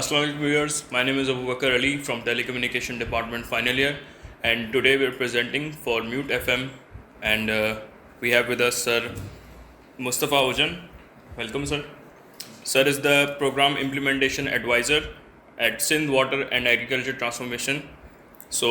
Assalamu alaikum viewers, my name is Abu Bakar Ali from Telecommunication Department final year, and today we are presenting for Mute FM, and we have with us Sir Mustafa Ojan. Welcome sir. Sir is the Program Implementation Advisor at Sindh Water and Agriculture Transformation. So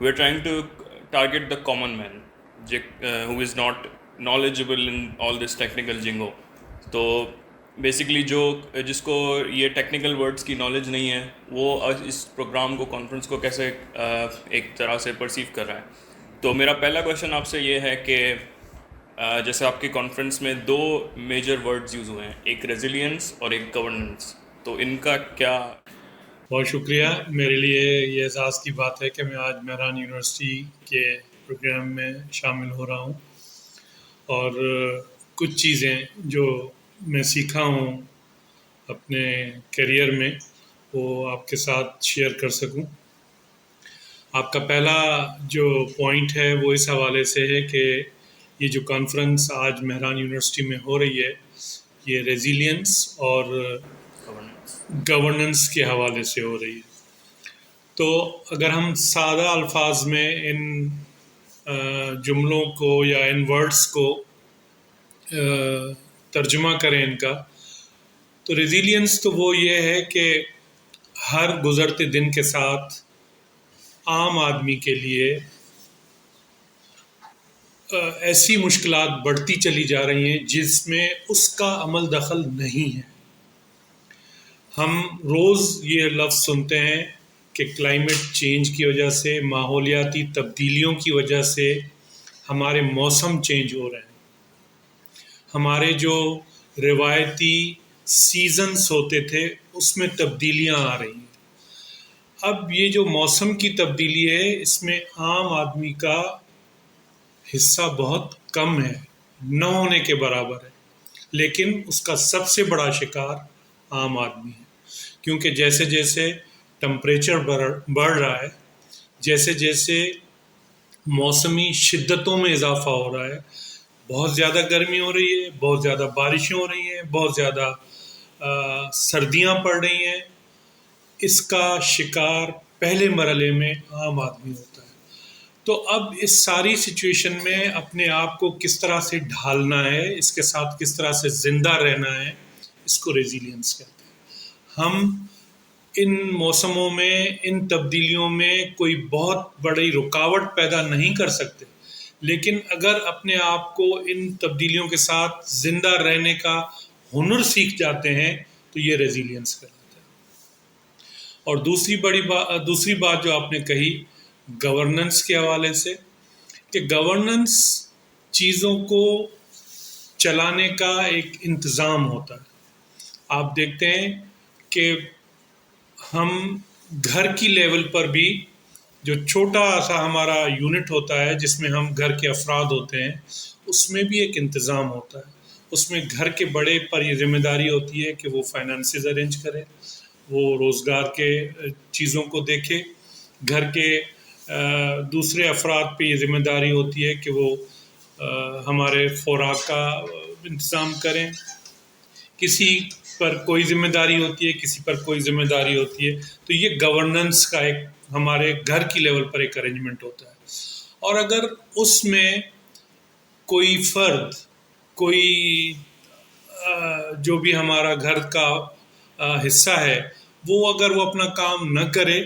we are trying to target the common man who is not knowledgeable in all this technical jingo. تو basically جس کو یہ technical words کی knowledge نہیں ہے وہ اس programme کو conference کو کیسے ایک طرح سے پرسیو کر رہا ہے. تو میرا پہلا کویشچن آپ سے یہ ہے کہ جیسے آپ کی کانفرنس میں دو میجر ورڈز یوز ہوئے ہیں, ایک ریزیلینس اور ایک گورننس, تو ان کا کیا؟ بہت شکریہ. میرے لیے یہ اعزاز کی بات ہے کہ میں آج مہران یونیورسٹی کے پروگرام میں شامل ہو رہا ہوں اور کچھ چیزیں جو میں سیکھا ہوں اپنے کیریئر میں وہ آپ کے ساتھ شیئر کر سکوں. آپ کا پہلا جو پوائنٹ ہے وہ اس حوالے سے ہے کہ یہ جو کانفرنس آج مہران یونیورسٹی میں ہو رہی ہے یہ ریزیلینس اور گورننس کے حوالے سے ہو رہی ہے. تو اگر ہم سادہ الفاظ میں ان جملوں کو یا ان ورڈز کو ترجمہ کریں ان کا, تو ریزیلینس تو وہ یہ ہے کہ ہر گزرتے دن کے ساتھ عام آدمی کے لیے ایسی مشکلات بڑھتی چلی جا رہی ہیں جس میں اس کا عمل دخل نہیں ہے. ہم روز یہ لفظ سنتے ہیں کہ کلائمیٹ چینج کی وجہ سے, ماحولیاتی تبدیلیوں کی وجہ سے ہمارے موسم چینج ہو رہے ہیں, ہمارے جو روایتی سیزنز ہوتے تھے اس میں تبدیلیاں آ رہی ہیں. اب یہ جو موسم کی تبدیلی ہے اس میں عام آدمی کا حصہ بہت کم ہے, نہ ہونے کے برابر ہے, لیکن اس کا سب سے بڑا شکار عام آدمی ہے. کیونکہ جیسے جیسے ٹمپریچر بڑھ رہا ہے, جیسے جیسے موسمی شدتوں میں اضافہ ہو رہا ہے, بہت زیادہ گرمی ہو رہی ہے, بہت زیادہ بارشیں ہو رہی ہیں, بہت زیادہ سردیاں پڑ رہی ہیں, اس کا شکار پہلے مرحلے میں عام آدمی ہوتا ہے. تو اب اس ساری سچویشن میں اپنے آپ کو کس طرح سے ڈھالنا ہے, اس کے ساتھ کس طرح سے زندہ رہنا ہے, اس کو ریزیلینس کہتے ہیں. ہم ان موسموں میں, ان تبدیلیوں میں کوئی بہت بڑی رکاوٹ پیدا نہیں کر سکتے, لیکن اگر اپنے آپ کو ان تبدیلیوں کے ساتھ زندہ رہنے کا ہنر سیکھ جاتے ہیں تو یہ ریزیلینس کہلاتا ہے. اور دوسری بات جو آپ نے کہی گورننس کے حوالے سے, کہ گورننس چیزوں کو چلانے کا ایک انتظام ہوتا ہے. آپ دیکھتے ہیں کہ ہم گھر کی لیول پر بھی جو چھوٹا سا ہمارا یونٹ ہوتا ہے جس میں ہم گھر کے افراد ہوتے ہیں اس میں بھی ایک انتظام ہوتا ہے. اس میں گھر کے بڑے پر یہ ذمہ داری ہوتی ہے کہ وہ فائنانسز ارینج کرے, وہ روزگار کے چیزوں کو دیکھے. گھر کے دوسرے افراد پہ یہ ذمہ داری ہوتی ہے کہ وہ ہمارے خوراک کا انتظام کریں. کسی پر کوئی ذمہ داری ہوتی ہے, کسی پر کوئی ذمہ داری ہوتی ہے. تو یہ گورننس کا ایک ہمارے گھر کی لیول پر ایک ارینجمنٹ ہوتا ہے. اور اگر اس میں کوئی فرد, کوئی جو بھی ہمارا گھر کا حصہ ہے وہ اگر وہ اپنا کام نہ کرے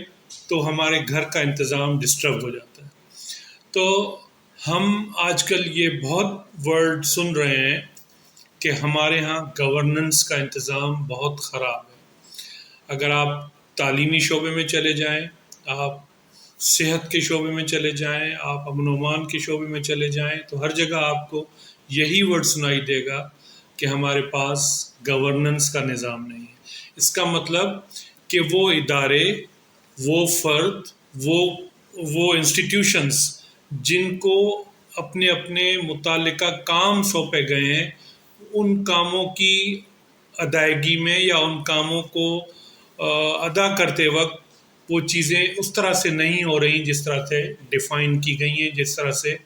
تو ہمارے گھر کا انتظام ڈسٹرب ہو جاتا ہے. تو ہم آج کل یہ بہت ورڈ سن رہے ہیں کہ ہمارے ہاں گورننس کا انتظام بہت خراب ہے. اگر آپ تعلیمی شعبے میں چلے جائیں, آپ صحت کے شعبے میں چلے جائیں, آپ امن و امان کے شعبے میں چلے جائیں, تو ہر جگہ آپ کو یہی ورڈ سنائی دے گا کہ ہمارے پاس گورننس کا نظام نہیں ہے. اس کا مطلب کہ وہ ادارے, وہ فرد, وہ انسٹیٹیوشنز جن کو اپنے اپنے متعلقہ کام سونپے گئے ہیں ان کاموں کی ادائیگی میں یا ان کاموں کو ادا کرتے وقت وہ چیزیں اس طرح سے نہیں ہو رہی جس طرح سے ڈیفائن کی گئی ہیں, جس طرح سے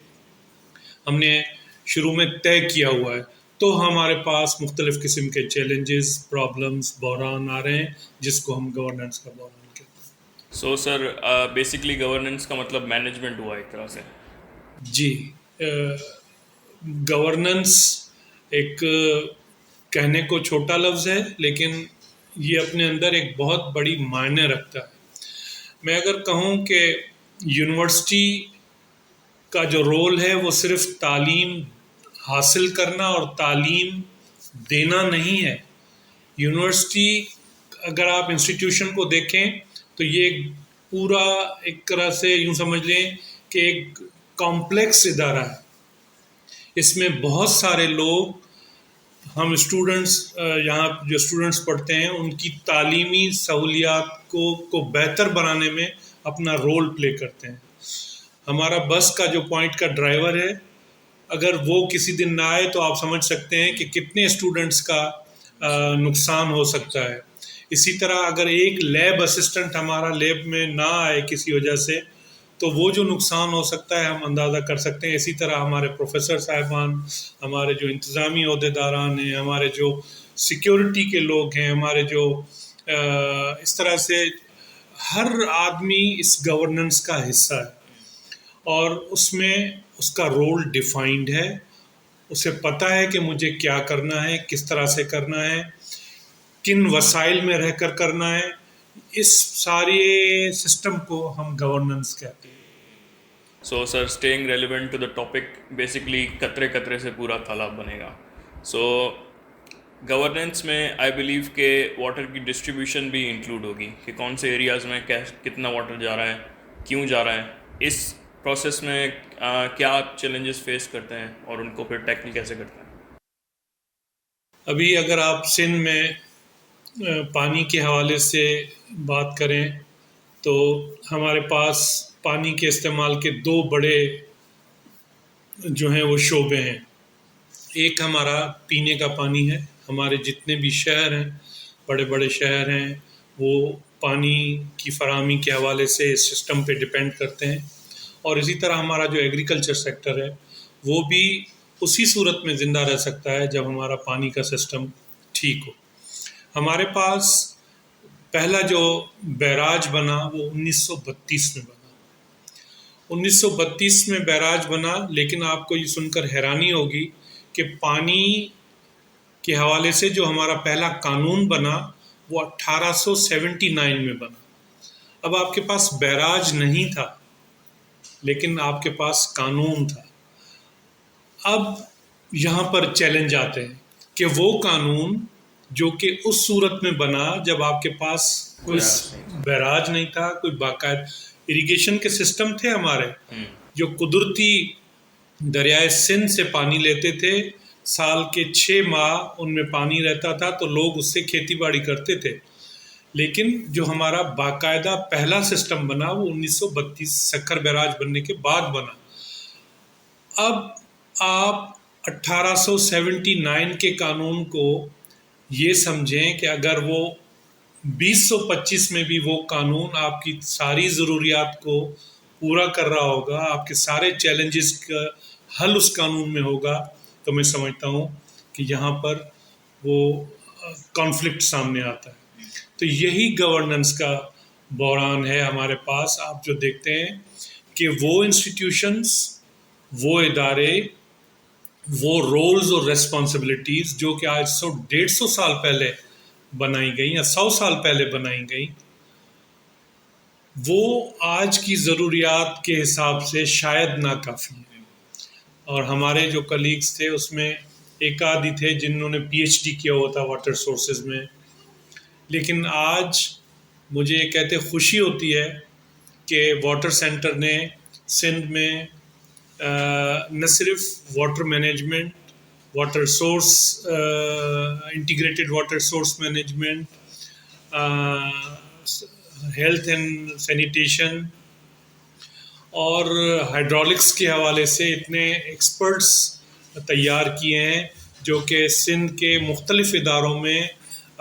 ہم نے شروع میں طے کیا ہوا ہے. تو ہمارے پاس مختلف قسم کے چیلنجز، پرابلمس، بحران آ رہے ہیں، جس کو ہم گورننس کا بحران کہتے ہیں۔ سو سر بیسکلی گورننس کا مطلب مینجمنٹ ہوا ایک طرح سے. جی، گورننس ایک کہنے کو چھوٹا لفظ ہے، لیکن یہ اپنے اندر ایک بہت بڑی معنی رکھتا ہے۔ میں اگر کہوں کہ یونیورسٹی کا جو رول ہے وہ صرف تعلیم حاصل کرنا اور تعلیم دینا نہیں ہے۔ یونیورسٹی اگر آپ انسٹیٹیوشن کو دیکھیں تو یہ ایک پورا ایک طرح سے یوں سمجھ لیں کہ ایک کمپلیکس ادارہ ہے۔ اس میں بہت سارے لوگ، ہم اسٹوڈنٹس، یہاں جو اسٹوڈنٹس پڑھتے ہیں ان کی تعلیمی سہولیات کو بہتر بنانے میں اپنا رول پلے کرتے ہیں۔ ہمارا بس کا جو پوائنٹ کا ڈرائیور ہے، اگر وہ کسی دن نہ آئے تو آپ سمجھ سکتے ہیں کہ کتنے اسٹوڈنٹس کا نقصان ہو سکتا ہے۔ اسی طرح اگر ایک لیب اسسٹنٹ ہمارا لیب میں نہ آئے کسی وجہ سے، تو وہ جو نقصان ہو سکتا ہے ہم اندازہ کر سکتے ہیں۔ اسی طرح ہمارے پروفیسر صاحبان، ہمارے جو انتظامی عہدیداران ہیں، ہمارے جو سیکیورٹی کے لوگ ہیں، ہمارے جو اس طرح سے ہر آدمی اس گورننس کا حصہ ہے، اور اس میں اس کا رول ڈیفائنڈ ہے۔ اسے پتہ ہے کہ مجھے کیا کرنا ہے، کس طرح سے کرنا ہے، کن وسائل میں رہ کر کرنا ہے۔ اس سارے سسٹم کو ہم گورننس کہتے ہیں۔ So sir staying relevant to the topic, basically قطرے قطرے سے پورا تالاب بنے گا۔ سو گورننس میں آئی بلیو کہ واٹر کی ڈسٹریبیوشن بھی انکلوڈ ہوگی، کہ کون سے ایریاز میں کتنا واٹر جا رہا ہے، کیوں جا رہا ہے، اس پروسیس میں کیا چیلنجز فیس کرتے ہیں اور ان کو پھر ٹیکل کیسے کرتے ہیں۔ ابھی اگر آپ سندھ میں پانی کے حوالے سے بات کریں تو ہمارے پاس پانی کے استعمال کے دو بڑے جو ہیں وہ شعبے ہیں۔ ایک ہمارا پینے کا پانی ہے۔ ہمارے جتنے بھی شہر ہیں، بڑے بڑے شہر ہیں، وہ پانی کی فراہمی کے حوالے سے اس سسٹم پہ ڈپینڈ کرتے ہیں۔ اور اسی طرح ہمارا جو ایگریکلچر سیکٹر ہے وہ بھی اسی صورت میں زندہ رہ سکتا ہے جب ہمارا پانی کا سسٹم ٹھیک ہو۔ ہمارے پاس پہلا جو بیراج بنا وہ 1932 میں بنا۔ 1932 میں بیراج بنا، لیکن آپ کو یہ سن کر حیرانی ہوگی کہ پانی کے حوالے سے جو ہمارا پہلا قانون بنا وہ 1879 میں بنا۔ اب آپ کے پاس بیراج نہیں تھا، لیکن آپ کے پاس قانون تھا۔ اب یہاں پر چیلنج آتے ہیں کہ وہ قانون جو کہ اس صورت میں بنا جب آپ کے پاس کوئی بیراج نہیں تھا، کوئی باقاعدہ اریگیشن کے سسٹم تھے ہمارے، جو قدرتی دریائے سندھ سے پانی لیتے تھے، سال کے 6 ماہ ان میں پانی رہتا تھا تو لوگ اس سے کھیتی باڑی کرتے تھے۔ لیکن جو ہمارا باقاعدہ پہلا سسٹم بنا وہ 1932 سکھر بیراج بننے کے بعد بنا۔ اب آپ 1879 کے قانون کو یہ سمجھیں کہ اگر وہ 2025 میں بھی وہ قانون آپ کی ساری ضروریات کو پورا کر رہا ہوگا، آپ کے سارے چیلنجز کا حل اس قانون میں ہوگا، تو میں سمجھتا ہوں کہ یہاں پر وہ کانفلکٹ سامنے آتا ہے۔ تو یہی گورننس کا بحران ہے ہمارے پاس۔ آپ جو دیکھتے ہیں کہ وہ انسٹیٹیوشنز، وہ ادارے، وہ رولز اور ریسپانسبلٹیز جو کہ آج 150 سال پہلے بنائی گئیں یا 100 سال پہلے بنائی گئیں، وہ آج کی ضروریات کے حساب سے شاید ناکافی ہیں۔ اور ہمارے جو کلیگز تھے اس میں ایک آدھی تھے جنہوں نے پی ایچ ڈی کیا ہوا تھا واٹر سورسز میں، لیکن آج مجھے یہ کہتے خوشی ہوتی ہے کہ واٹر سینٹر نے سندھ میں نہ صرف water management, water source, integrated water source management, health and sanitation اور ہائیڈرولکس کے حوالے سے اتنے ایکسپرٹس تیار کیے ہیں جو کہ سندھ کے مختلف اداروں میں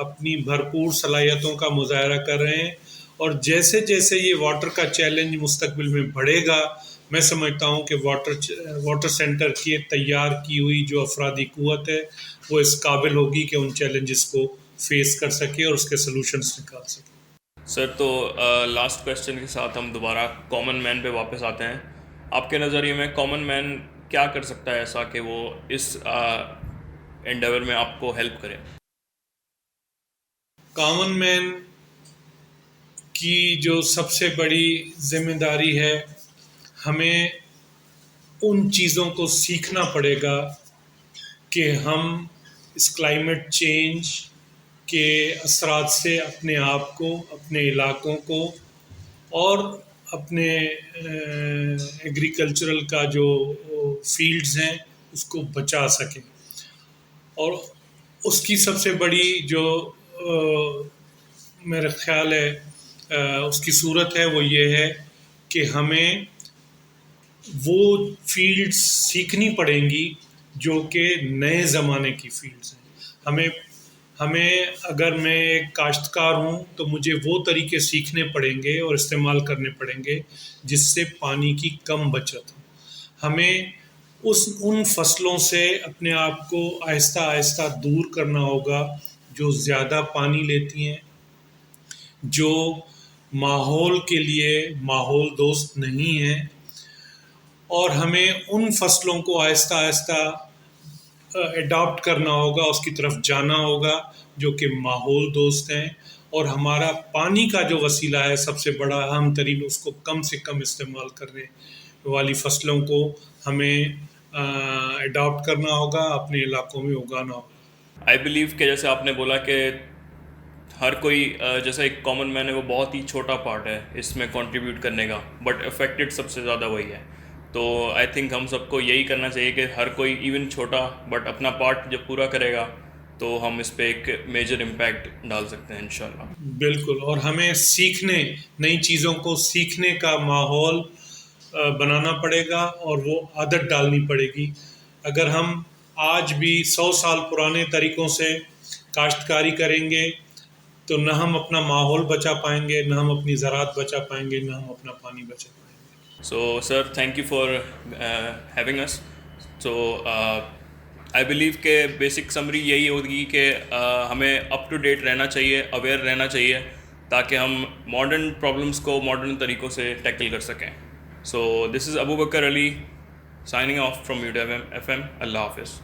اپنی بھرپور صلاحیتوں کا مظاہرہ کر رہے ہیں۔ اور جیسے جیسے یہ واٹر کا چیلنج مستقبل میں بڑھے گا، میں سمجھتا ہوں کہ واٹر سینٹر کی تیار کی ہوئی جو افرادی قوت ہے وہ اس قابل ہوگی کہ ان چیلنجز کو فیس کر سکے اور اس کے سلوشنز نکال سکے. سر تو لاسٹ کویشچن کے ساتھ ہم دوبارہ کامن مین پہ واپس آتے ہیں. آپ کے نظریے میں کامن مین کیا کر سکتا ہے ایسا کہ وہ اس انڈیور میں آپ کو ہیلپ کرے؟ کامن مین کی جو سب سے بڑی ذمہ داری ہے، ہمیں ان چیزوں کو سیکھنا پڑے گا کہ ہم اس کلائمیٹ چینج کے اثرات سے اپنے آپ کو، اپنے علاقوں کو اور اپنے ایگریکلچرل کا جو فیلڈز ہیں اس کو بچا سکیں. اور اس کی سب سے بڑی جو میرا خیال ہے اس کی صورت ہے وہ یہ ہے کہ ہمیں وہ فیلڈز سیکھنی پڑیں گی جو کہ نئے زمانے کی فیلڈز ہیں. ہمیں اگر میں ایک کاشتکار ہوں تو مجھے وہ طریقے سیکھنے پڑیں گے اور استعمال کرنے پڑیں گے جس سے پانی کی کم بچت ہو. ہمیں ان فصلوں سے اپنے آپ کو آہستہ آہستہ دور کرنا ہوگا جو زیادہ پانی لیتی ہیں، جو ماحول کے لیے ماحول دوست نہیں ہیں، اور ہمیں ان فصلوں کو آہستہ آہستہ اڈاپٹ کرنا ہوگا، اس کی طرف جانا ہوگا جو کہ ماحول دوست ہیں. اور ہمارا پانی کا جو وسیلہ ہے سب سے بڑا اہم ترین، اس کو کم سے کم استعمال کرنے والی فصلوں کو ہمیں اڈاپٹ کرنا ہوگا، اپنے علاقوں میں اگانا ہوگا. آئی بلیو کہ جیسے آپ نے بولا کہ ہر کوئی جیسا ایک کامن مین ہے وہ بہت ہی چھوٹا پارٹ ہے اس میں کنٹریبیوٹ کرنے کا، بٹ افیکٹڈ سب سے زیادہ وہی ہے. تو آئی تھنک ہم سب کو یہی کرنا چاہیے کہ ہر کوئی ایون چھوٹا بٹ اپنا پارٹ جب پورا کرے گا تو ہم اس پہ ایک میجر امپیکٹ ڈال سکتے ہیں انشاءاللہ. بالکل. اور ہمیں نئی چیزوں کو سیکھنے کا ماحول بنانا پڑے گا اور وہ عادت ڈالنی پڑے گی. اگر ہم آج بھی 100 سال پرانے طریقوں سے کاشتکاری کریں گے تو نہ ہم اپنا ماحول بچا پائیں گے، نہ ہم اپنی زراعت بچا پائیں گے، نہ ہم اپنا پانی بچا پائیں گے. So sir, thank you for having us. So I believe کہ بیسک سمری یہی ہوگی کہ ہمیں اپ ٹو ڈیٹ رہنا چاہیے، اویئر رہنا چاہیے تاکہ ہم ماڈرن پرابلمس کو ماڈرن طریقوں سے ٹیکل کر سکیں. So this is Abu Bakar Ali signing off from Mute FM. اللہ حافظ.